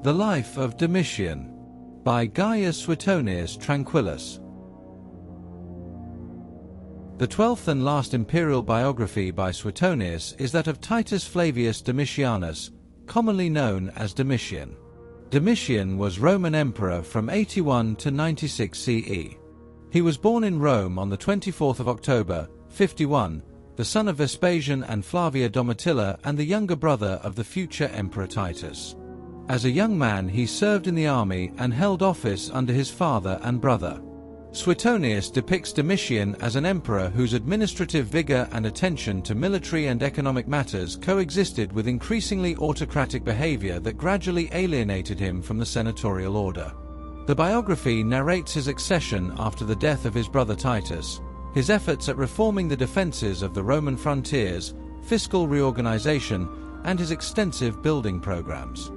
The Life of Domitian by Gaius Suetonius Tranquillus. The 12th and last imperial biography by Suetonius is that of Titus Flavius Domitianus, commonly known as Domitian. Domitian was Roman emperor from 81 to 96 CE. He was born in Rome on the 24th of October, 51, the son of Vespasian and Flavia Domitilla and the younger brother of the future Emperor Titus. As a young man he served in the army and held office under his father and brother. Suetonius depicts Domitian as an emperor whose administrative vigor and attention to military and economic matters coexisted with increasingly autocratic behavior that gradually alienated him from the senatorial order. The biography narrates his accession after the death of his brother Titus, his efforts at reforming the defenses of the Roman frontiers, fiscal reorganization, and his extensive building programs.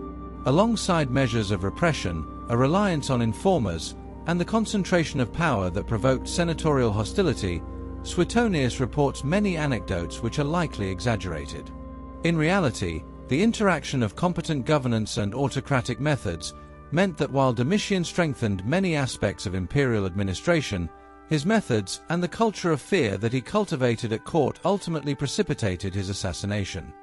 Alongside measures of repression, a reliance on informers, and the concentration of power that provoked senatorial hostility, Suetonius reports many anecdotes which are likely exaggerated. In reality, the interaction of competent governance and autocratic methods meant that while Domitian strengthened many aspects of imperial administration, his methods and the culture of fear that he cultivated at court ultimately precipitated his assassination.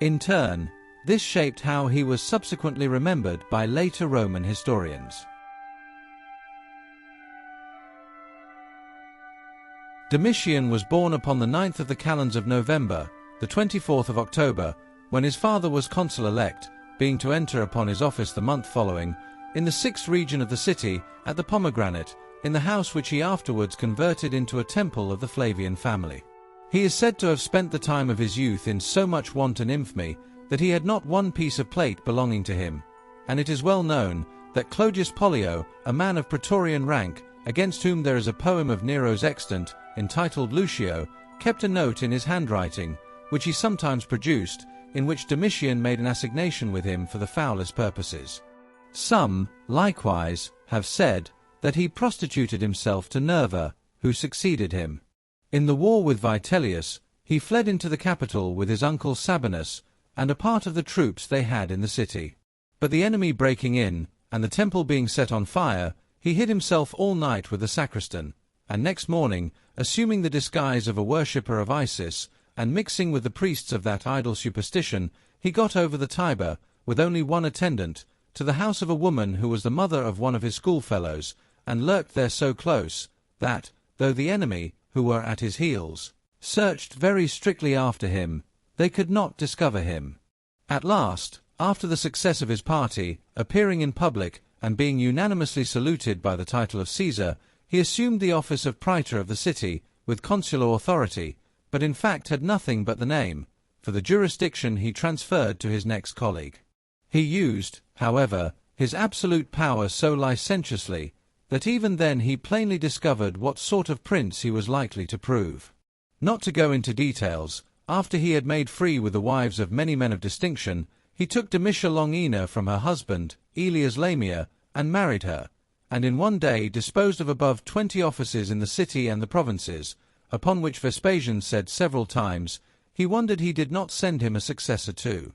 In turn, this shaped how he was subsequently remembered by later Roman historians. Domitian was born upon the 9th of the calends of November, the 24th of October, when his father was consul-elect, being to enter upon his office the month following, in the 6th region of the city, at the Pomegranate, in the house which he afterwards converted into a temple of the Flavian family. He is said to have spent the time of his youth in so much want and infamy that he had not one piece of plate belonging to him, and it is well known that Clodius Pollio, a man of Praetorian rank, against whom there is a poem of Nero's extant, entitled Lucio, kept a note in his handwriting, which he sometimes produced, in which Domitian made an assignation with him for the foulest purposes. Some, likewise, have said that he prostituted himself to Nerva, who succeeded him. In the war with Vitellius, he fled into the capital with his uncle Sabinus, and a part of the troops they had in the city. But the enemy breaking in, and the temple being set on fire, he hid himself all night with the sacristan, and next morning, assuming the disguise of a worshipper of Isis, and mixing with the priests of that idol superstition, he got over the Tiber, with only one attendant, to the house of a woman who was the mother of one of his schoolfellows, and lurked there so close, that, though the enemy, who were at his heels, searched very strictly after him, they could not discover him. At last, after the success of his party, appearing in public, and being unanimously saluted by the title of Caesar, he assumed the office of praetor of the city, with consular authority, but in fact had nothing but the name, for the jurisdiction he transferred to his next colleague. He used, however, his absolute power so licentiously, that even then he plainly discovered what sort of prince he was likely to prove. Not to go into details, after he had made free with the wives of many men of distinction, he took Domitia Longina from her husband, Aelius Lamia, and married her, and in one day disposed of above 20 offices in the city and the provinces, upon which Vespasian said several times, he wondered he did not send him a successor too.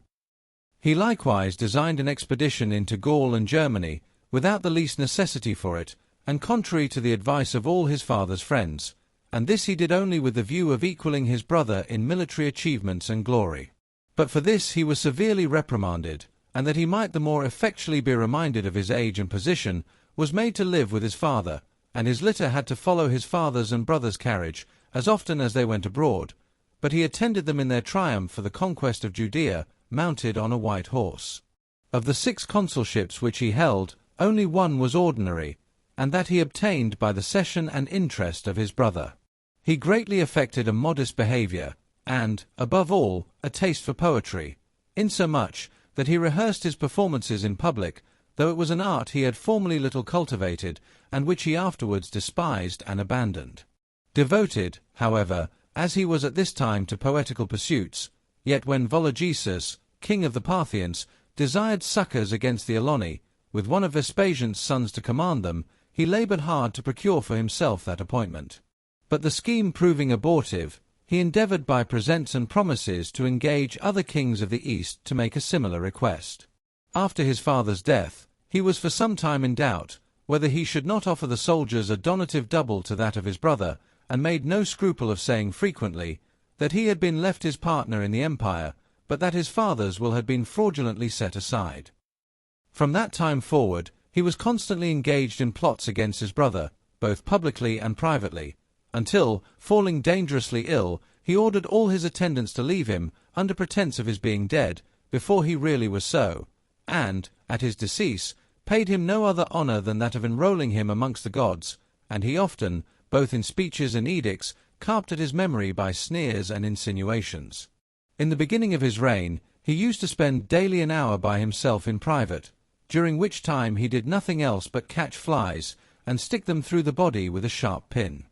He likewise designed an expedition into Gaul and Germany, without the least necessity for it, and contrary to the advice of all his father's friends, and this he did only with the view of equaling his brother in military achievements and glory. But for this he was severely reprimanded, and that he might the more effectually be reminded of his age and position, was made to live with his father, and his litter had to follow his father's and brother's carriage, as often as they went abroad, but he attended them in their triumph for the conquest of Judea, mounted on a white horse. Of the 6 consulships which he held, only one was ordinary, and that he obtained by the cession and interest of his brother. He greatly affected a modest behavior, and, above all, a taste for poetry, insomuch that he rehearsed his performances in public, though it was an art he had formerly little cultivated, and which he afterwards despised and abandoned. Devoted, however, as he was at this time to poetical pursuits, yet when Vologesus, king of the Parthians, desired succours against the Alani, with one of Vespasian's sons to command them, he laboured hard to procure for himself that appointment. But the scheme proving abortive, he endeavoured by presents and promises to engage other kings of the East to make a similar request. After his father's death, he was for some time in doubt whether he should not offer the soldiers a donative double to that of his brother, and made no scruple of saying frequently that he had been left his partner in the empire, but that his father's will had been fraudulently set aside. From that time forward, he was constantly engaged in plots against his brother, both publicly and privately, until, falling dangerously ill, he ordered all his attendants to leave him, under pretence of his being dead, before he really was so, and, at his decease, paid him no other honor than that of enrolling him amongst the gods, and he often, both in speeches and edicts, carped at his memory by sneers and insinuations. In the beginning of his reign, he used to spend daily an hour by himself in private, during which time he did nothing else but catch flies, and stick them through the body with a sharp pin.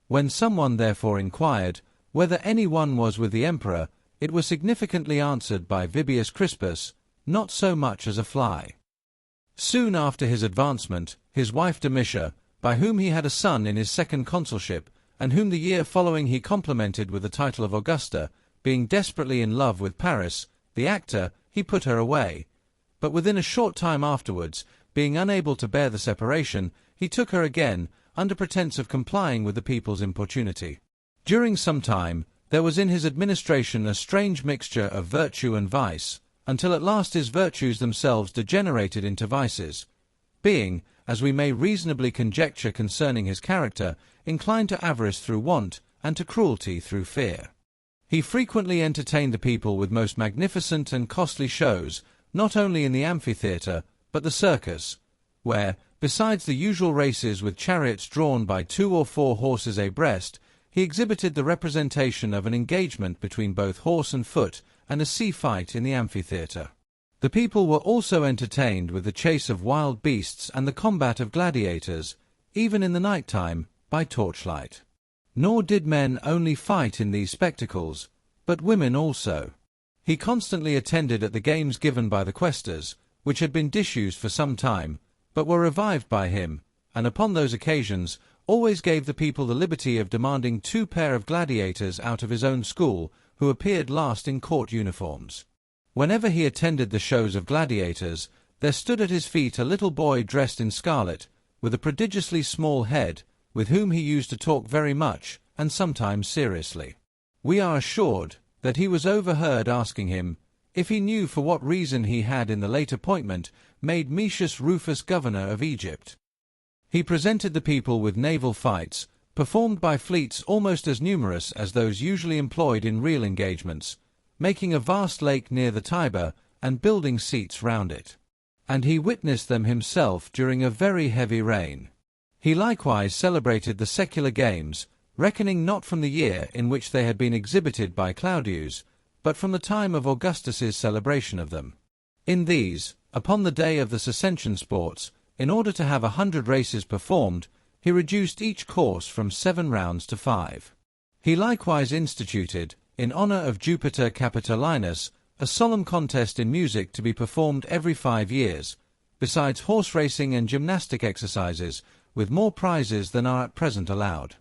When someone therefore inquired whether any one was with the emperor, it was significantly answered by Vibius Crispus, not so much as a fly. Soon after his advancement, his wife Domitia, by whom he had a son in his second consulship, and whom the year following he complimented with the title of Augusta, being desperately in love with Paris, the actor, he put her away. But within a short time afterwards, being unable to bear the separation, he took her again, under pretence of complying with the people's importunity. During some time, there was in his administration a strange mixture of virtue and vice, until at last his virtues themselves degenerated into vices, being, as we may reasonably conjecture concerning his character, inclined to avarice through want, and to cruelty through fear. He frequently entertained the people with most magnificent and costly shows, not only in the amphitheatre, but the circus, where, besides the usual races with chariots drawn by 2 or 4 horses abreast, he exhibited the representation of an engagement between both horse and foot, and a sea fight in the amphitheatre. The people were also entertained with the chase of wild beasts and the combat of gladiators, even in the night time, by torchlight. Nor did men only fight in these spectacles, but women also. He constantly attended at the games given by the quaestors, which had been disused for some time, but were revived by him, and upon those occasions always gave the people the liberty of demanding 2 pair of gladiators out of his own school, who appeared last in court uniforms. Whenever he attended the shows of gladiators, there stood at his feet a little boy dressed in scarlet, with a prodigiously small head, with whom he used to talk very much, and sometimes seriously. We are assured that he was overheard asking him if he knew for what reason he had in the late appointment made Metius Rufus governor of Egypt. He presented the people with naval fights, performed by fleets almost as numerous as those usually employed in real engagements, making a vast lake near the Tiber, and building seats round it. And he witnessed them himself during a very heavy rain. He likewise celebrated the secular games, reckoning not from the year in which they had been exhibited by Claudius, but from the time of Augustus's celebration of them. In these, upon the day of the Circensian sports, in order to have 100 races performed, he reduced each course from 7 rounds to 5. He likewise instituted, in honor of Jupiter Capitolinus, a solemn contest in music to be performed every 5 years, besides horse racing and gymnastic exercises, with more prizes than are at present allowed.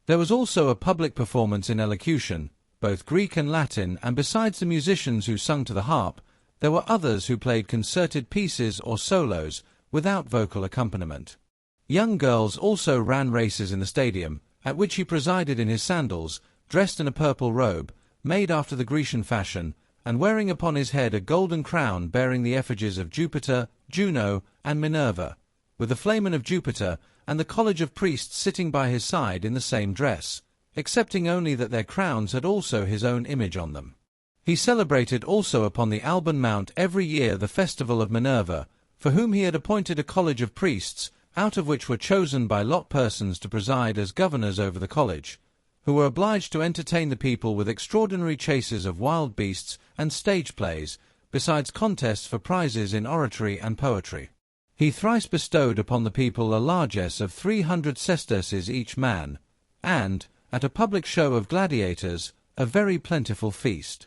There was also a public performance in elocution, both Greek and Latin, and besides the musicians who sung to the harp, there were others who played concerted pieces or solos, without vocal accompaniment. Young girls also ran races in the stadium, at which he presided in his sandals, dressed in a purple robe, made after the Grecian fashion, and wearing upon his head a golden crown bearing the effigies of Jupiter, Juno, and Minerva, with the flamen of Jupiter, and the college of priests sitting by his side in the same dress, excepting only that their crowns had also his own image on them. He celebrated also upon the Alban Mount every year the festival of Minerva, for whom he had appointed a college of priests, out of which were chosen by lot persons to preside as governors over the college, who were obliged to entertain the people with extraordinary chases of wild beasts and stage plays, besides contests for prizes in oratory and poetry. He thrice bestowed upon the people a largesse of 300 sesterces each man, and, at a public show of gladiators, a very plentiful feast.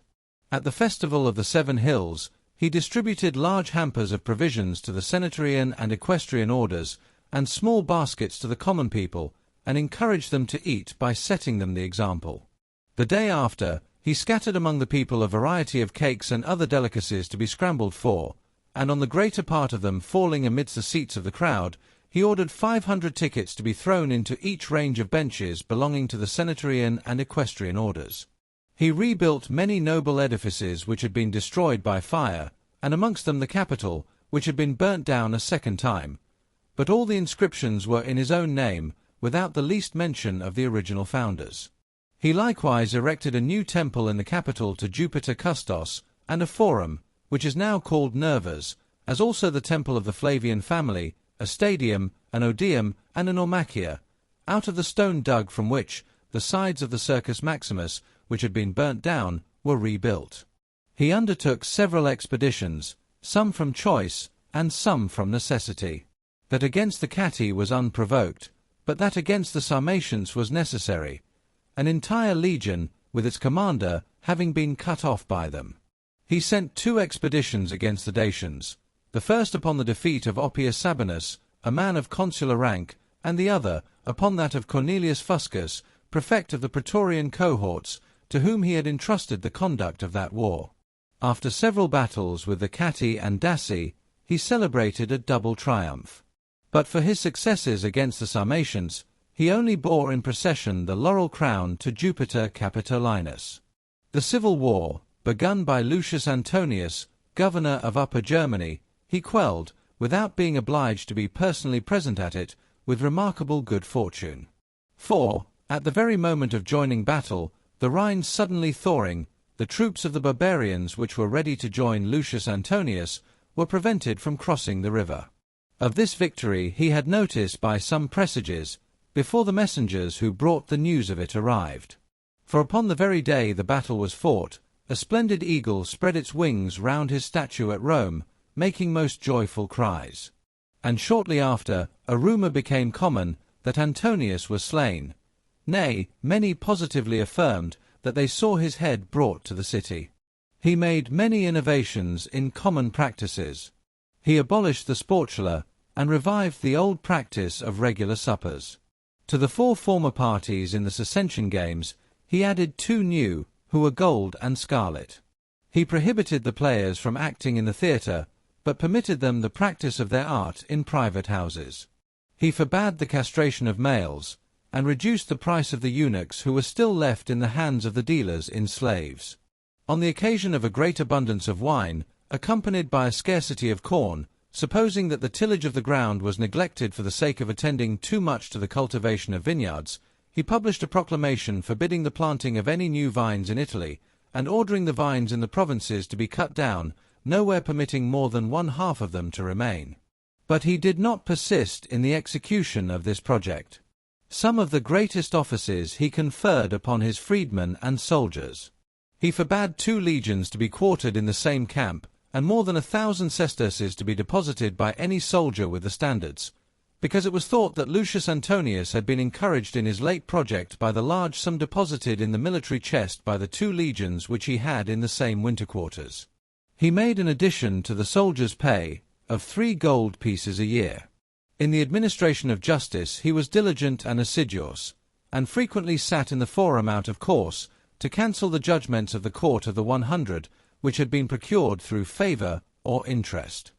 At the festival of the 7 Hills, he distributed large hampers of provisions to the senatorian and equestrian orders, and small baskets to the common people, and encouraged them to eat by setting them the example. The day after, he scattered among the people a variety of cakes and other delicacies to be scrambled for, and on the greater part of them falling amidst the seats of the crowd, he ordered 500 tickets to be thrown into each range of benches belonging to the senatorian and equestrian orders. He rebuilt many noble edifices which had been destroyed by fire, and amongst them the Capitol, which had been burnt down a second time. But all the inscriptions were in his own name, without the least mention of the original founders. He likewise erected a new temple in the Capitol to Jupiter Custos, and a forum, which is now called Nervas, as also the temple of the Flavian family, a stadium, an odeum, and an aurmachia, out of the stone dug from which the sides of the Circus Maximus, which had been burnt down, were rebuilt. He undertook several expeditions, some from choice, and some from necessity. That against the Catti was unprovoked, but that against the Sarmatians was necessary, an entire legion, with its commander, having been cut off by them. He sent 2 expeditions against the Dacians, the first upon the defeat of Oppius Sabinus, a man of consular rank, and the other upon that of Cornelius Fuscus, prefect of the Praetorian cohorts, to whom he had entrusted the conduct of that war. After several battles with the Catti and Daci, he celebrated a double triumph. But for his successes against the Sarmatians, he only bore in procession the laurel crown to Jupiter Capitolinus. The civil war, begun by Lucius Antonius, governor of Upper Germany, he quelled, without being obliged to be personally present at it, with remarkable good fortune. For, at the very moment of joining battle, the Rhine suddenly thawing, the troops of the barbarians which were ready to join Lucius Antonius were prevented from crossing the river. Of this victory he had notice by some presages, before the messengers who brought the news of it arrived. For upon the very day the battle was fought, a splendid eagle spread its wings round his statue at Rome, making most joyful cries. And shortly after, a rumour became common that Antonius was slain. Nay, many positively affirmed that they saw his head brought to the city. He made many innovations in common practices. He abolished the sportula, and revived the old practice of regular suppers. To the 4 former parties in the Circensian games, he added 2 new, who were gold and scarlet. He prohibited the players from acting in the theatre, but permitted them the practice of their art in private houses. He forbade the castration of males, and reduced the price of the eunuchs who were still left in the hands of the dealers in slaves. On the occasion of a great abundance of wine, accompanied by a scarcity of corn, supposing that the tillage of the ground was neglected for the sake of attending too much to the cultivation of vineyards, he published a proclamation forbidding the planting of any new vines in Italy, and ordering the vines in the provinces to be cut down, nowhere permitting more than 1/2 of them to remain. But he did not persist in the execution of this project. Some of the greatest offices he conferred upon his freedmen and soldiers. He forbade 2 legions to be quartered in the same camp, and more than 1,000 sesterces to be deposited by any soldier with the standards, because it was thought that Lucius Antonius had been encouraged in his late project by the large sum deposited in the military chest by the 2 legions which he had in the same winter quarters. He made an addition to the soldiers' pay of 3 gold pieces a year. In the administration of justice he was diligent and assiduous, and frequently sat in the forum out of course, to cancel the judgments of the court of the 100, which had been procured through favour or interest.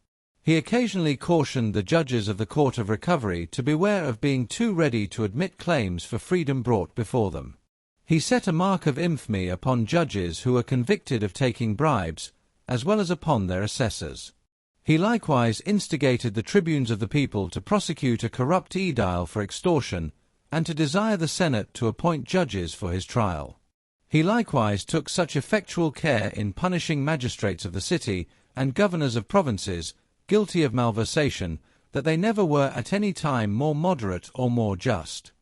He occasionally cautioned the judges of the Court of Recovery to beware of being too ready to admit claims for freedom brought before them. He set a mark of infamy upon judges who were convicted of taking bribes, as well as upon their assessors. He likewise instigated the tribunes of the people to prosecute a corrupt aedile for extortion, and to desire the Senate to appoint judges for his trial. He likewise took such effectual care in punishing magistrates of the city and governors of provinces guilty of malversation, that they never were at any time more moderate or more just.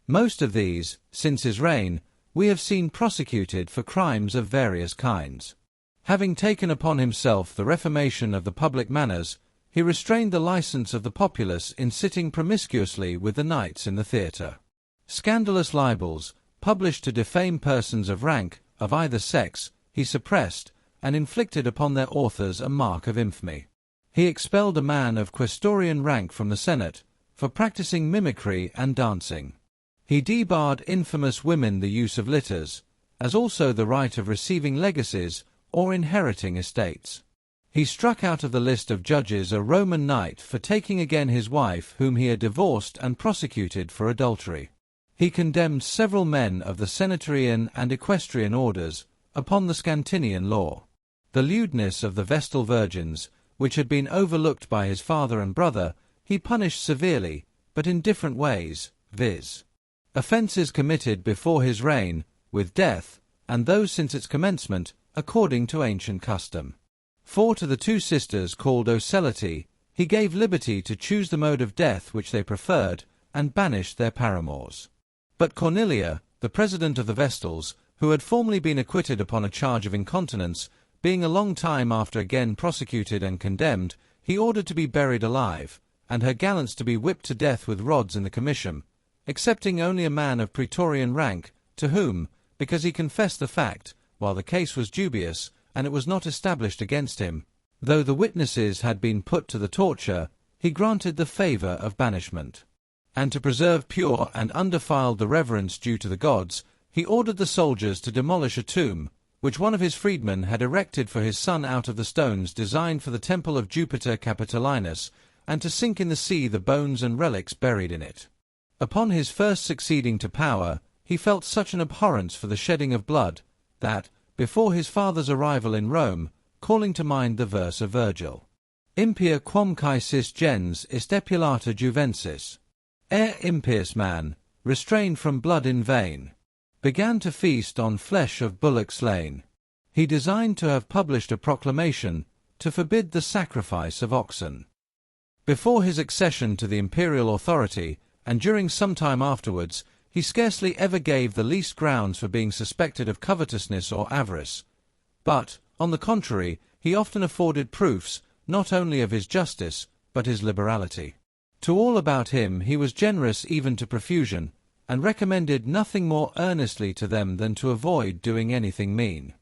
Most of these, since his reign, we have seen prosecuted for crimes of various kinds. Having taken upon himself the reformation of the public manners, he restrained the license of the populace in sitting promiscuously with the knights in the theatre. Scandalous libels, published to defame persons of rank, of either sex, he suppressed, and inflicted upon their authors a mark of infamy. He expelled a man of quaestorian rank from the Senate, for practising mimicry and dancing. He debarred infamous women the use of litters, as also the right of receiving legacies or inheriting estates. He struck out of the list of judges a Roman knight for taking again his wife whom he had divorced and prosecuted for adultery. He condemned several men of the senatorian and equestrian orders upon the Scantinian law. The lewdness of the Vestal virgins, which had been overlooked by his father and brother, he punished severely, but in different ways, viz. Offences committed before his reign, with death, and those since its commencement, according to ancient custom. For to the two sisters called Ocellae, he gave liberty to choose the mode of death which they preferred, and banished their paramours. But Cornelia, the president of the Vestals, who had formerly been acquitted upon a charge of incontinence, being a long time after again prosecuted and condemned, he ordered to be buried alive, and her gallants to be whipped to death with rods in the comitium, excepting only a man of praetorian rank, to whom, because he confessed the fact, while the case was dubious, and it was not established against him, though the witnesses had been put to the torture, he granted the favour of banishment. And to preserve pure and undefiled the reverence due to the gods, he ordered the soldiers to demolish a tomb, which one of his freedmen had erected for his son out of the stones designed for the temple of Jupiter Capitolinus, and to sink in the sea the bones and relics buried in it. Upon his first succeeding to power, he felt such an abhorrence for the shedding of blood, that, before his father's arrival in Rome, calling to mind the verse of Virgil, Impia quam caesis gens est epulata juvencis, impious man, restrained from blood in vain, began to feast on flesh of bullock slain. He designed to have published a proclamation to forbid the sacrifice of oxen. Before his accession to the imperial authority, and during some time afterwards, he scarcely ever gave the least grounds for being suspected of covetousness or avarice. But, on the contrary, he often afforded proofs, not only of his justice, but his liberality. To all about him he was generous even to profusion, and recommended nothing more earnestly to them than to avoid doing anything mean.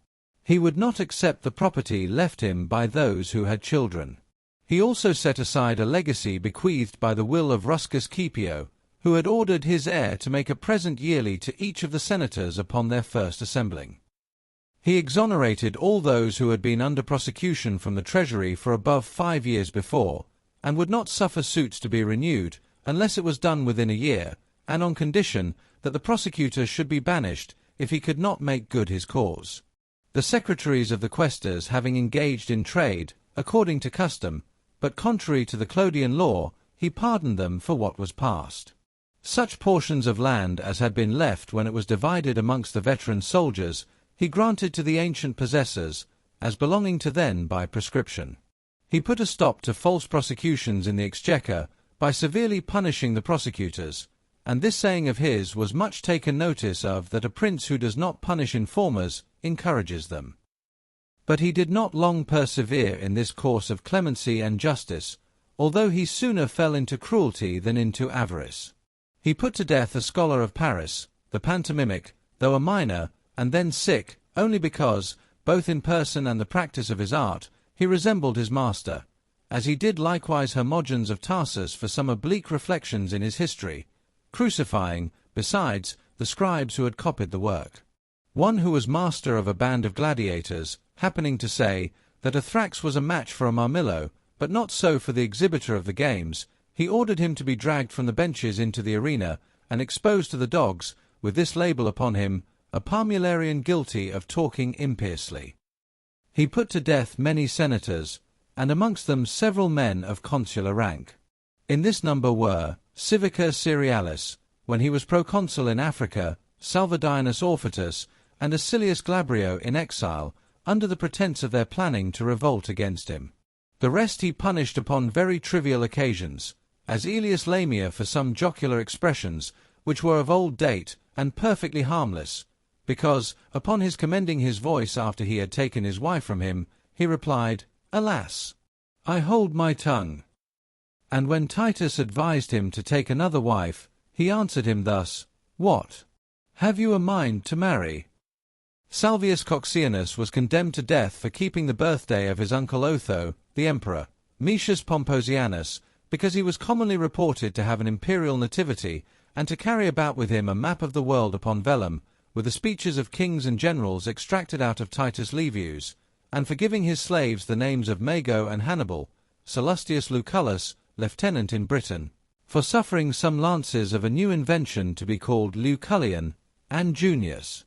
He would not accept the property left him by those who had children. He also set aside a legacy bequeathed by the will of Ruscus Scipio, who had ordered his heir to make a present yearly to each of the senators upon their first assembling. He exonerated all those who had been under prosecution from the treasury for above 5 years before, and would not suffer suits to be renewed, unless it was done within a year, and on condition that the prosecutor should be banished if he could not make good his cause. The secretaries of the quaestors having engaged in trade, according to custom, but contrary to the Clodian law, he pardoned them for what was past. Such portions of land as had been left when it was divided amongst the veteran soldiers, he granted to the ancient possessors, as belonging to them by prescription. He put a stop to false prosecutions in the exchequer by severely punishing the prosecutors, and this saying of his was much taken notice of, that a prince who does not punish informers encourages them. But he did not long persevere in this course of clemency and justice, although he sooner fell into cruelty than into avarice. He put to death a scholar of Paris, the pantomimic, though a minor, and then sick, only because, both in person and the practice of his art, he resembled his master, as he did likewise Hermogenes of Tarsus for some oblique reflections in his history, crucifying, besides, the scribes who had copied the work. One who was master of a band of gladiators, happening to say that a thrax was a match for a marmillo, but not so for the exhibitor of the games, he ordered him to be dragged from the benches into the arena, and exposed to the dogs, with this label upon him, a Parmularian guilty of talking impiously. He put to death many senators, and amongst them several men of consular rank. In this number were Civica Cerealis, when he was proconsul in Africa, Salvadinus Orfitus, and Acilius Glabrio in exile, under the pretence of their planning to revolt against him. The rest he punished upon very trivial occasions, as Aelius Lamia for some jocular expressions, which were of old date, and perfectly harmless, because, upon his commending his voice after he had taken his wife from him, he replied, "Alas! I hold my tongue." And when Titus advised him to take another wife, he answered him thus, "What? Have you a mind to marry?" Salvius Cocceianus was condemned to death for keeping the birthday of his uncle Otho, the emperor, Metius Pomposianus, because he was commonly reported to have an imperial nativity, and to carry about with him a map of the world upon vellum, with the speeches of kings and generals extracted out of Titus Livius, and for giving his slaves the names of Mago and Hannibal, Sallustius Lucullus, lieutenant in Britain, for suffering some lances of a new invention to be called Lucullian, and Junius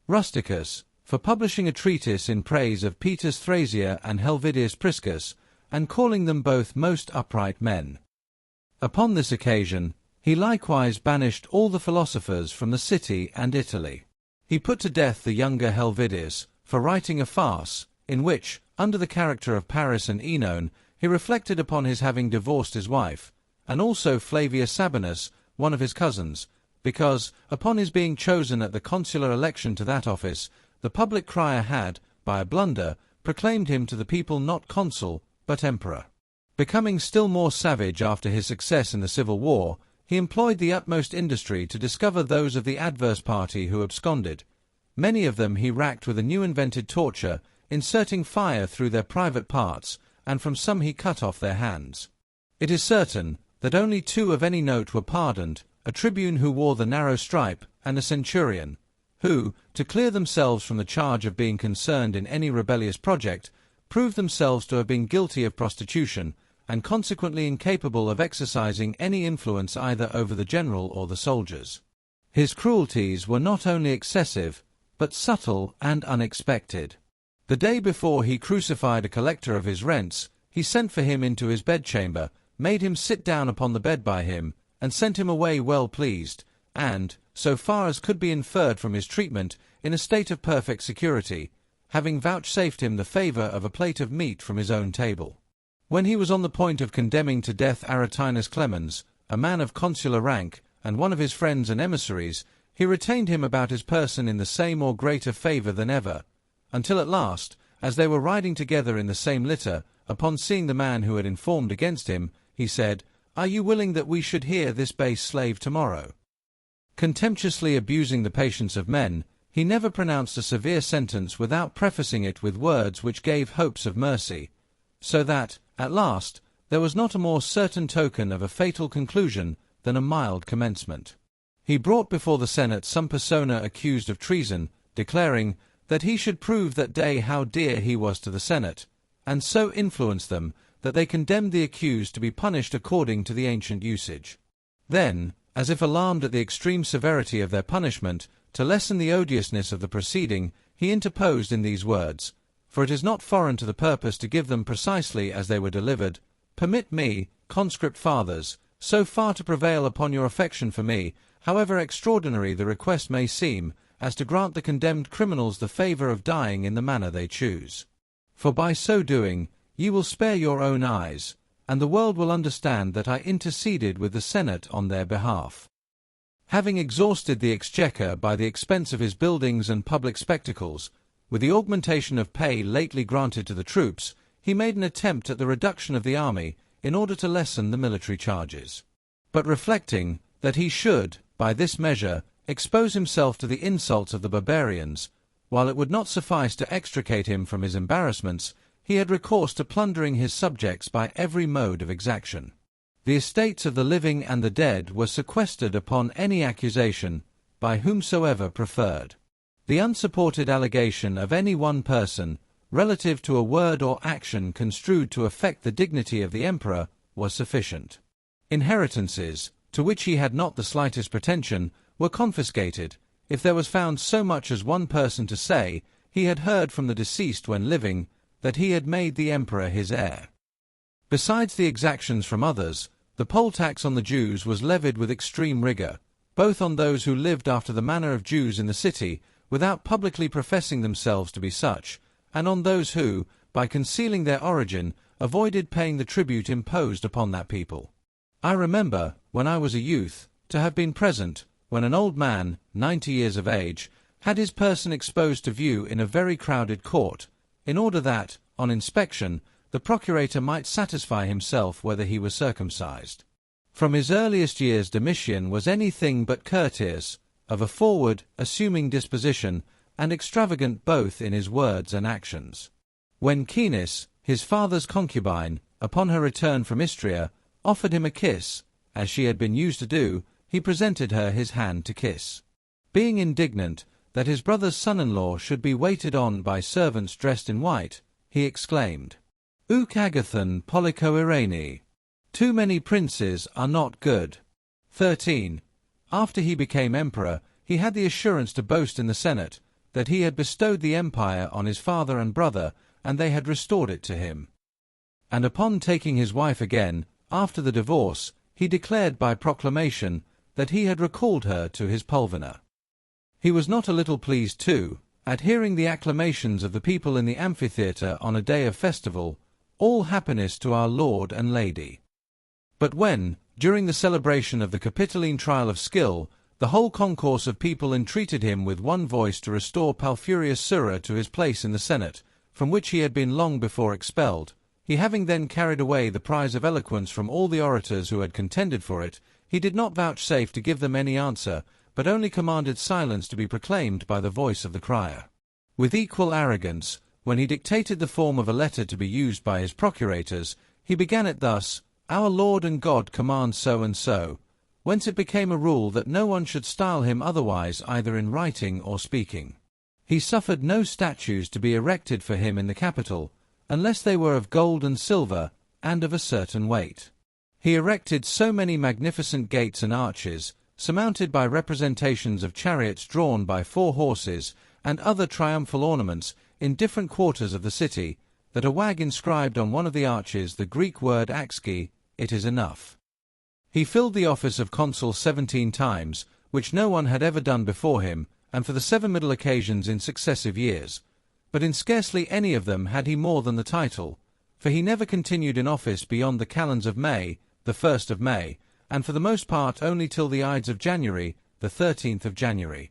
Rusticus, for publishing a treatise in praise of Petrus Thrasea and Helvidius Priscus, and calling them both most upright men. Upon this occasion, he likewise banished all the philosophers from the city and Italy. He put to death the younger Helvidius for writing a farce, in which, under the character of Paris and Oenon, he reflected upon his having divorced his wife, and also Flavius Sabinus, one of his cousins, because, upon his being chosen at the consular election to that office, the public crier had, by a blunder, proclaimed him to the people not consul, but emperor. Becoming still more savage after his success in the civil war, he employed the utmost industry to discover those of the adverse party who absconded. Many of them he racked with a new invented torture, inserting fire through their private parts, and from some he cut off their hands. It is certain that only 2 of any note were pardoned, a tribune who wore the narrow stripe, and a centurion, who, to clear themselves from the charge of being concerned in any rebellious project, proved themselves to have been guilty of prostitution, and consequently incapable of exercising any influence either over the general or the soldiers. His cruelties were not only excessive, but subtle and unexpected. The day before he crucified a collector of his rents, he sent for him into his bedchamber, made him sit down upon the bed by him, and sent him away well pleased, and, so far as could be inferred from his treatment, in a state of perfect security, having vouchsafed him the favour of a plate of meat from his own table. When he was on the point of condemning to death Aretinus Clemens, a man of consular rank, and one of his friends and emissaries, he retained him about his person in the same or greater favour than ever, until at last, as they were riding together in the same litter, upon seeing the man who had informed against him, he said, "Are you willing that we should hear this base slave tomorrow?" Contemptuously abusing the patience of men, he never pronounced a severe sentence without prefacing it with words which gave hopes of mercy, so that, at last, there was not a more certain token of a fatal conclusion than a mild commencement. He brought before the Senate some persona accused of treason, declaring that he should prove that day how dear he was to the Senate, and so influenced them that they condemned the accused to be punished according to the ancient usage. Then, as if alarmed at the extreme severity of their punishment, to lessen the odiousness of the proceeding, he interposed in these words, for it is not foreign to the purpose to give them precisely as they were delivered: "Permit me, conscript fathers, so far to prevail upon your affection for me, however extraordinary the request may seem, as to grant the condemned criminals the favour of dying in the manner they choose. For by so doing, ye will spare your own eyes, and the world will understand that I interceded with the Senate on their behalf." Having exhausted the exchequer by the expense of his buildings and public spectacles, with the augmentation of pay lately granted to the troops, he made an attempt at the reduction of the army in order to lessen the military charges. But reflecting that he should, by this measure, expose himself to the insults of the barbarians, while it would not suffice to extricate him from his embarrassments, he had recourse to plundering his subjects by every mode of exaction. The estates of the living and the dead were sequestered upon any accusation, by whomsoever preferred. The unsupported allegation of any one person, relative to a word or action construed to affect the dignity of the emperor, was sufficient. Inheritances, to which he had not the slightest pretension, were confiscated, if there was found so much as one person to say he had heard from the deceased when living that he had made the emperor his heir. Besides the exactions from others, the poll tax on the Jews was levied with extreme rigour, both on those who lived after the manner of Jews in the city, without publicly professing themselves to be such, and on those who, by concealing their origin, avoided paying the tribute imposed upon that people. I remember, when I was a youth, to have been present, when an old man, 90 years of age, had his person exposed to view in a very crowded court, in order that, on inspection, the procurator might satisfy himself whether he was circumcised. From his earliest years Domitian was anything but courteous, of a forward, assuming disposition, and extravagant both in his words and actions. When Caenis, his father's concubine, upon her return from Istria, offered him a kiss, as she had been used to do, he presented her his hand to kiss. Being indignant that his brother's son-in-law should be waited on by servants dressed in white, he exclaimed. Uk agathon polyko irene. Too many princes are not good. 13. After he became emperor, he had the assurance to boast in the Senate that he had bestowed the empire on his father and brother, and they had restored it to him. And upon taking his wife again, after the divorce, he declared by proclamation that he had recalled her to his pulvina. He was not a little pleased, too, at hearing the acclamations of the people in the amphitheatre on a day of festival, all happiness to our Lord and Lady. But when, during the celebration of the Capitoline trial of skill, the whole concourse of people entreated him with one voice to restore Palfurius Sura to his place in the Senate, from which he had been long before expelled, he having then carried away the prize of eloquence from all the orators who had contended for it, he did not vouchsafe to give them any answer, but only commanded silence to be proclaimed by the voice of the crier. With equal arrogance, when he dictated the form of a letter to be used by his procurators, he began it thus: Our Lord and God commands so and so, whence it became a rule that no one should style him otherwise either in writing or speaking. He suffered no statues to be erected for him in the Capitol, unless they were of gold and silver, and of a certain weight. He erected so many magnificent gates and arches, surmounted by representations of chariots drawn by 4 horses, and other triumphal ornaments, in different quarters of the city, that a wag inscribed on one of the arches the Greek word axi, it is enough. He filled the office of consul 17 times, which no one had ever done before him, and for the 7 middle occasions in successive years. But in scarcely any of them had he more than the title, for he never continued in office beyond the calends of May, the 1st of May, and for the most part only till the Ides of January, the 13th of January.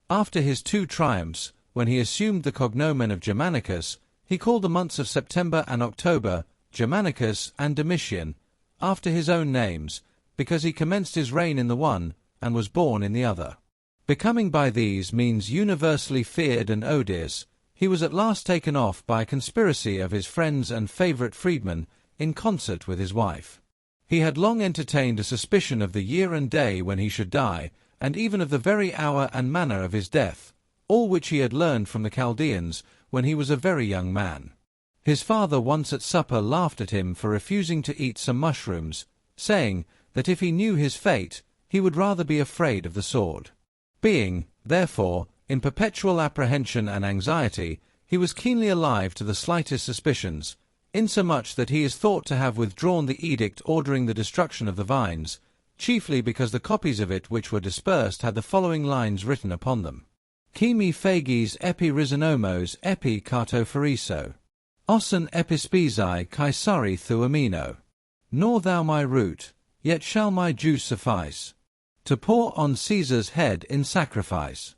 After his 2 triumphs, when he assumed the cognomen of Germanicus, he called the months of September and October Germanicus and Domitian, after his own names, because he commenced his reign in the one, and was born in the other. Becoming by these means universally feared and odious, he was at last taken off by a conspiracy of his friends and favourite freedmen, in concert with his wife. He had long entertained a suspicion of the year and day when he should die, and even of the very hour and manner of his death, all which he had learned from the Chaldeans when he was a very young man. His father once at supper laughed at him for refusing to eat some mushrooms, saying that if he knew his fate, he would rather be afraid of the sword. Being, therefore, in perpetual apprehension and anxiety, he was keenly alive to the slightest suspicions, insomuch that he is thought to have withdrawn the edict ordering the destruction of the vines, chiefly because the copies of it which were dispersed had the following lines written upon them: Qui me fagis epi rhizonomos epi cartophoriso. Ossen epispizai caesari thuamino. Nor thou my root, yet shall my juice suffice to pour on Caesar's head in sacrifice.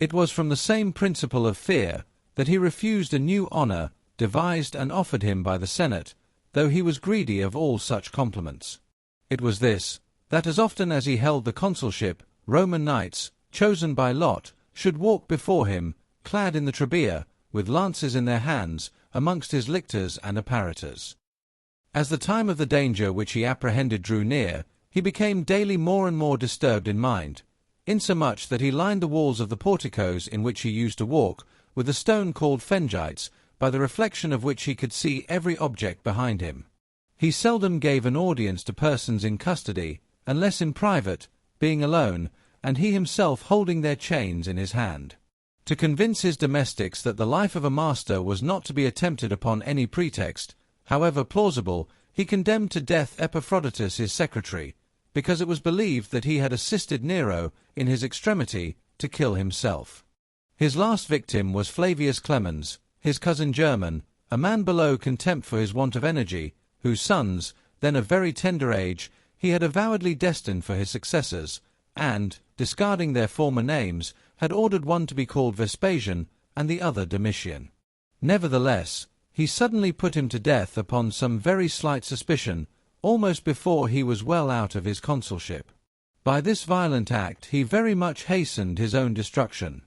It was from the same principle of fear that he refused a new honour devised and offered him by the Senate, though he was greedy of all such compliments. It was this, that as often as he held the consulship, Roman knights, chosen by lot, should walk before him, clad in the trabea, with lances in their hands, amongst his lictors and apparitors. As the time of the danger which he apprehended drew near, he became daily more and more disturbed in mind, insomuch that he lined the walls of the porticos in which he used to walk with a stone called fengites, by the reflection of which he could see every object behind him. He seldom gave an audience to persons in custody, unless in private, being alone, and he himself holding their chains in his hand. To convince his domestics that the life of a master was not to be attempted upon any pretext, however plausible, he condemned to death Epaphroditus his secretary, because it was believed that he had assisted Nero, in his extremity, to kill himself. His last victim was Flavius Clemens, his cousin german, a man below contempt for his want of energy, whose sons, then of very tender age, he had avowedly destined for his successors, and, discarding their former names, had ordered one to be called Vespasian and the other Domitian. Nevertheless, he suddenly put him to death upon some very slight suspicion, almost before he was well out of his consulship. By this violent act he very much hastened his own destruction.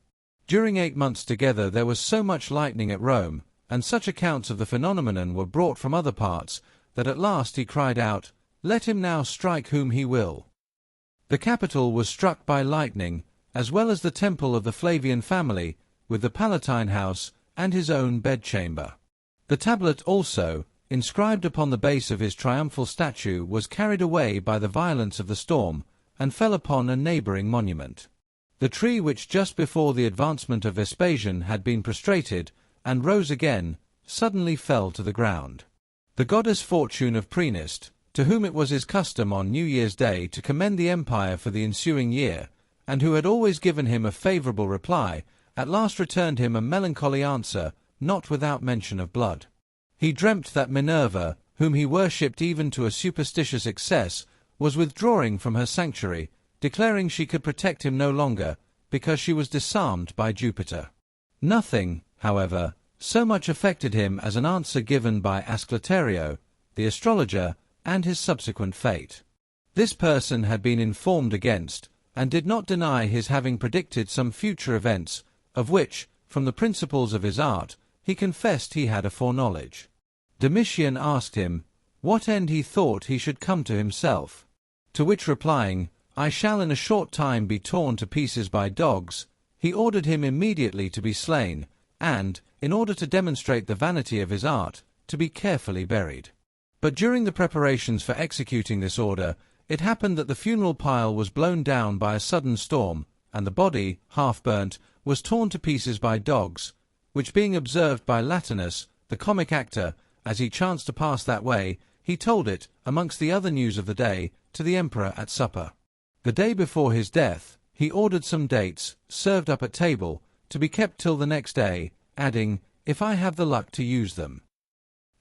During 8 months together there was so much lightning at Rome, and such accounts of the phenomenon were brought from other parts, that at last he cried out, "Let him now strike whom he will." The Capitol was struck by lightning, as well as the temple of the Flavian family, with the Palatine house, and his own bedchamber. The tablet also, inscribed upon the base of his triumphal statue, was carried away by the violence of the storm, and fell upon a neighboring monument. The tree which just before the advancement of Vespasian had been prostrated, and rose again, suddenly fell to the ground. The goddess Fortune of Praenest, to whom it was his custom on New Year's Day to commend the empire for the ensuing year, and who had always given him a favourable reply, at last returned him a melancholy answer, not without mention of blood. He dreamt that Minerva, whom he worshipped even to a superstitious excess, was withdrawing from her sanctuary, declaring she could protect him no longer, because she was disarmed by Jupiter. Nothing, however, so much affected him as an answer given by Asclepius, the astrologer, and his subsequent fate. This person had been informed against, and did not deny his having predicted some future events, of which, from the principles of his art, he confessed he had a foreknowledge. Domitian asked him, what end he thought he should come to himself? To which replying, I shall in a short time be torn to pieces by dogs, he ordered him immediately to be slain, and, in order to demonstrate the vanity of his art, to be carefully buried. But during the preparations for executing this order, it happened that the funeral pile was blown down by a sudden storm, and the body, half burnt, was torn to pieces by dogs, which being observed by Latinus, the comic actor, as he chanced to pass that way, he told it, amongst the other news of the day, to the emperor at supper. The day before his death, he ordered some dates, served up at table, to be kept till the next day, adding, if I have the luck to use them.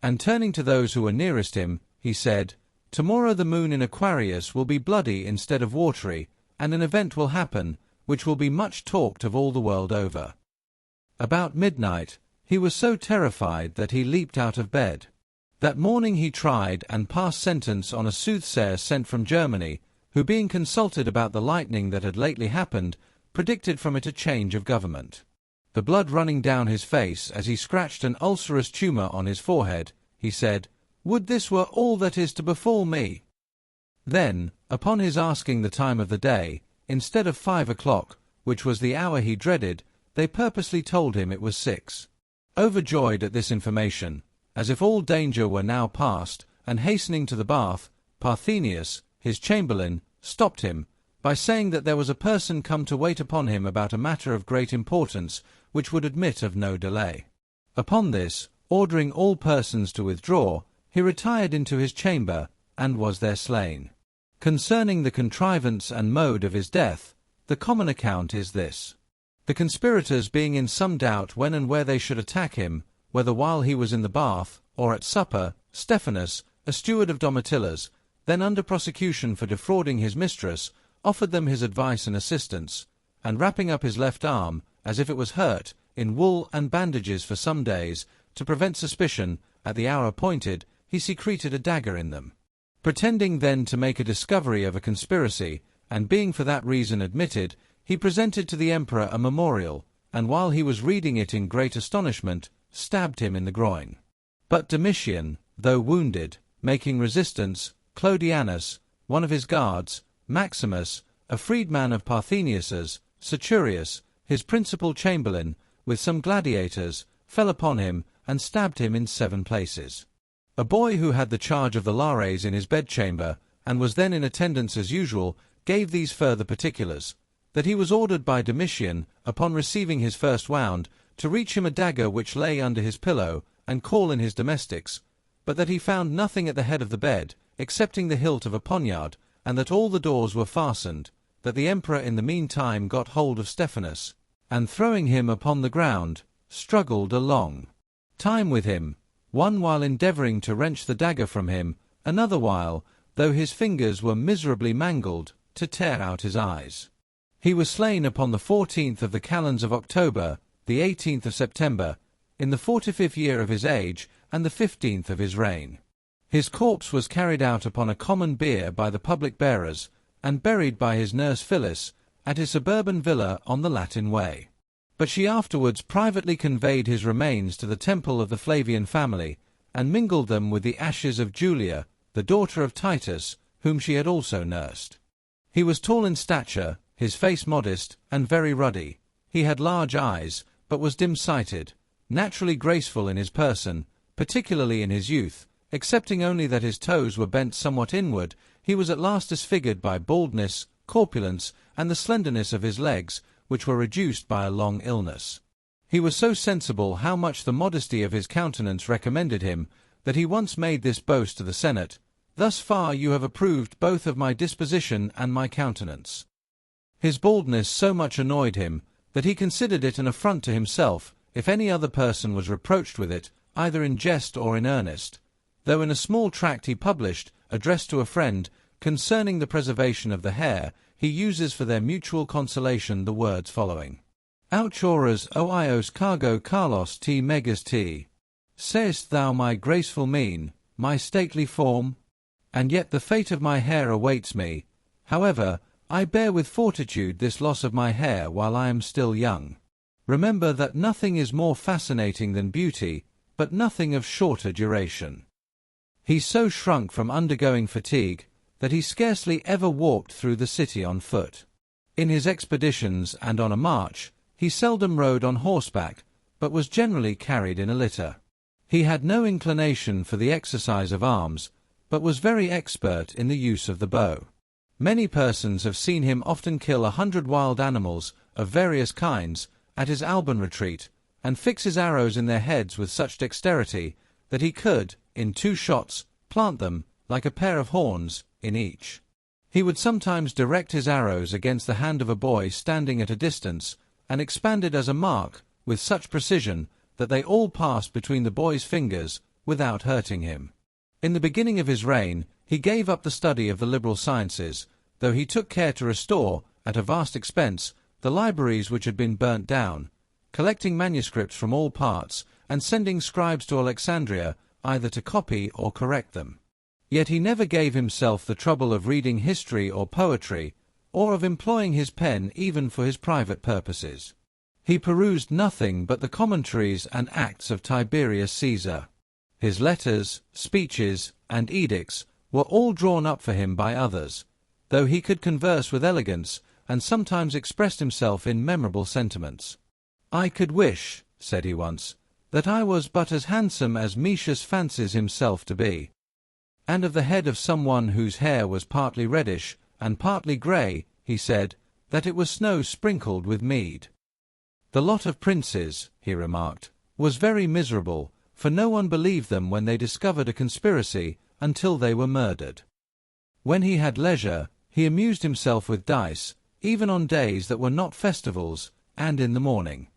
And turning to those who were nearest him, he said, tomorrow the moon in Aquarius will be bloody instead of watery, and an event will happen, which will be much talked of all the world over. About midnight, he was so terrified that he leaped out of bed. That morning he tried and passed sentence on a soothsayer sent from Germany, who being consulted about the lightning that had lately happened, predicted from it a change of government. The blood running down his face as he scratched an ulcerous tumour on his forehead, he said, would this were all that is to befall me! Then, upon his asking the time of the day, instead of 5 o'clock, which was the hour he dreaded, they purposely told him it was 6. Overjoyed at this information, as if all danger were now past, and hastening to the bath, Parthenius, his chamberlain, stopped him, by saying that there was a person come to wait upon him about a matter of great importance, which would admit of no delay. Upon this, ordering all persons to withdraw, he retired into his chamber, and was there slain. Concerning the contrivance and mode of his death, the common account is this. The conspirators being in some doubt when and where they should attack him, whether while he was in the bath, or at supper, Stephanus, a steward of Domitilla's, then under prosecution for defrauding his mistress, offered them his advice and assistance, and wrapping up his left arm, as if it was hurt, in wool and bandages for some days, to prevent suspicion, at the hour appointed, he secreted a dagger in them. Pretending then to make a discovery of a conspiracy, and being for that reason admitted, he presented to the emperor a memorial, and while he was reading it in great astonishment, stabbed him in the groin. But Domitian, though wounded, making resistance, Clodianus, one of his guards, Maximus, a freedman of Parthenius's, Saczewski, his principal chamberlain, with some gladiators, fell upon him, and stabbed him in 7 places. A boy who had the charge of the lares in his bedchamber, and was then in attendance as usual, gave these further particulars, that he was ordered by Domitian, upon receiving his first wound, to reach him a dagger which lay under his pillow, and call in his domestics, but that he found nothing at the head of the bed, excepting the hilt of a poniard, and that all the doors were fastened, that the emperor in the meantime got hold of Stephanus, and throwing him upon the ground, struggled a long time with him, one while endeavouring to wrench the dagger from him, another while, though his fingers were miserably mangled, to tear out his eyes. He was slain upon the 14th of the calends of October, the 18th of September, in the 45th year of his age, and the 15th of his reign. His corpse was carried out upon a common bier by the public bearers, and buried by his nurse Phyllis, at his suburban villa on the Latin Way. But she afterwards privately conveyed his remains to the temple of the Flavian family, and mingled them with the ashes of Julia, the daughter of Titus, whom she had also nursed. He was tall in stature, his face modest, and very ruddy. He had large eyes, but was dim-sighted, naturally graceful in his person, particularly in his youth, excepting only that his toes were bent somewhat inward. He was at last disfigured by baldness, corpulence, and the slenderness of his legs, which were reduced by a long illness. He was so sensible how much the modesty of his countenance recommended him, that he once made this boast to the Senate: "Thus far you have approved both of my disposition and my countenance." His baldness so much annoyed him, that he considered it an affront to himself if any other person was reproached with it, either in jest or in earnest, though in a small tract he published, addressed to a friend, concerning the preservation of the hair, he uses for their mutual consolation the words following: Ouch horas oios cargo Carlos te megas te. Sayest thou my graceful mien, my stately form? And yet the fate of my hair awaits me. However, I bear with fortitude this loss of my hair while I am still young. Remember that nothing is more fascinating than beauty, but nothing of shorter duration. He so shrunk from undergoing fatigue that he scarcely ever walked through the city on foot. In his expeditions and on a march, he seldom rode on horseback, but was generally carried in a litter. He had no inclination for the exercise of arms, but was very expert in the use of the bow. Many persons have seen him often kill 100 wild animals of various kinds at his Alban retreat, and fix his arrows in their heads with such dexterity that he could, in 2 shots, plant them, like a pair of horns, in each. He would sometimes direct his arrows against the hand of a boy standing at a distance, and expanded as a mark with such precision that they all passed between the boy's fingers without hurting him. In the beginning of his reign, he gave up the study of the liberal sciences, though he took care to restore, at a vast expense, the libraries which had been burnt down, collecting manuscripts from all parts, and sending scribes to Alexandria either to copy or correct them. Yet he never gave himself the trouble of reading history or poetry, or of employing his pen even for his private purposes. He perused nothing but the commentaries and acts of Tiberius Caesar. His letters, speeches, and edicts were all drawn up for him by others, though he could converse with elegance, and sometimes expressed himself in memorable sentiments. "I could wish," said he once, "that I was but as handsome as Metius fancies himself to be." And of the head of some one whose hair was partly reddish and partly grey, he said, that it was snow sprinkled with mead. The lot of princes, he remarked, was very miserable, for no one believed them when they discovered a conspiracy until they were murdered. When he had leisure, he amused himself with dice, even on days that were not festivals, and in the morning.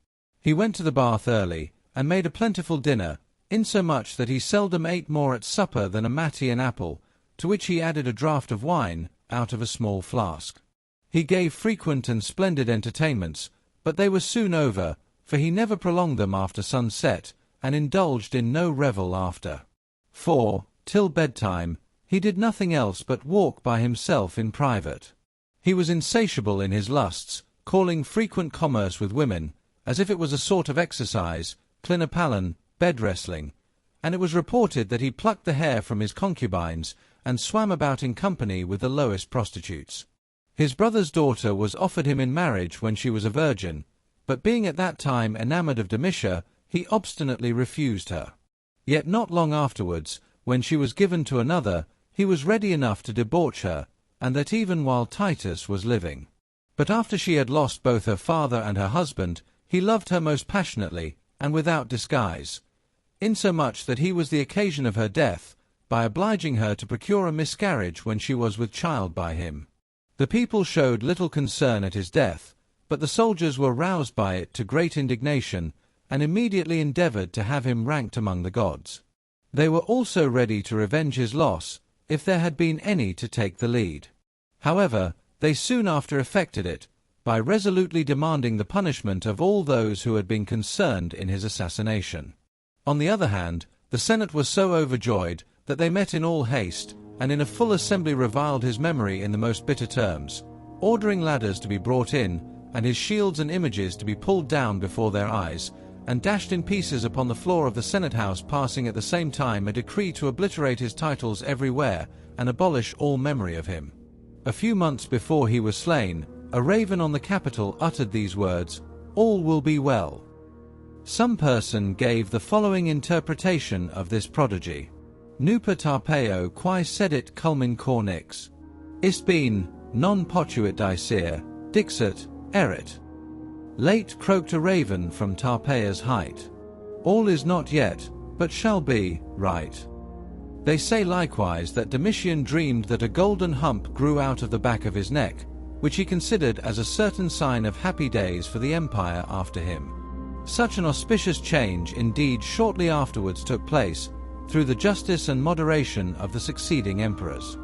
He went to the bath early, and made a plentiful dinner, insomuch that he seldom ate more at supper than a matty and apple, to which he added a draught of wine out of a small flask. He gave frequent and splendid entertainments, but they were soon over, for he never prolonged them after sunset, and indulged in no revel after. For, till bedtime, he did nothing else but walk by himself in private. He was insatiable in his lusts, calling frequent commerce with women, as if it was a sort of exercise, clinopalan, bed-wrestling, and it was reported that he plucked the hair from his concubines, and swam about in company with the lowest prostitutes. His brother's daughter was offered him in marriage when she was a virgin, but being at that time enamoured of Domitian, he obstinately refused her. Yet not long afterwards, when she was given to another, he was ready enough to debauch her, and that even while Titus was living. But after she had lost both her father and her husband, he loved her most passionately, and without disguise, insomuch that he was the occasion of her death, by obliging her to procure a miscarriage when she was with child by him. The people showed little concern at his death, but the soldiers were roused by it to great indignation, and immediately endeavoured to have him ranked among the gods. They were also ready to revenge his loss, if there had been any to take the lead. However, they soon after effected it, by resolutely demanding the punishment of all those who had been concerned in his assassination. On the other hand, the Senate was so overjoyed that they met in all haste, and in a full assembly reviled his memory in the most bitter terms, ordering ladders to be brought in, and his shields and images to be pulled down before their eyes, and dashed in pieces upon the floor of the Senate House, passing at the same time a decree to obliterate his titles everywhere, and abolish all memory of him. A few months before he was slain, a raven on the Capitol uttered these words, "All will be well." Some person gave the following interpretation of this prodigy. Nuper tarpeo quae sedit culmin cornix. Ist been, non potuit dicere, dixit, erit. Late croaked a raven from Tarpeia's height. All is not yet, but shall be, right. They say likewise that Domitian dreamed that a golden hump grew out of the back of his neck, which he considered as a certain sign of happy days for the empire after him. Such an auspicious change indeed shortly afterwards took place, through the justice and moderation of the succeeding emperors.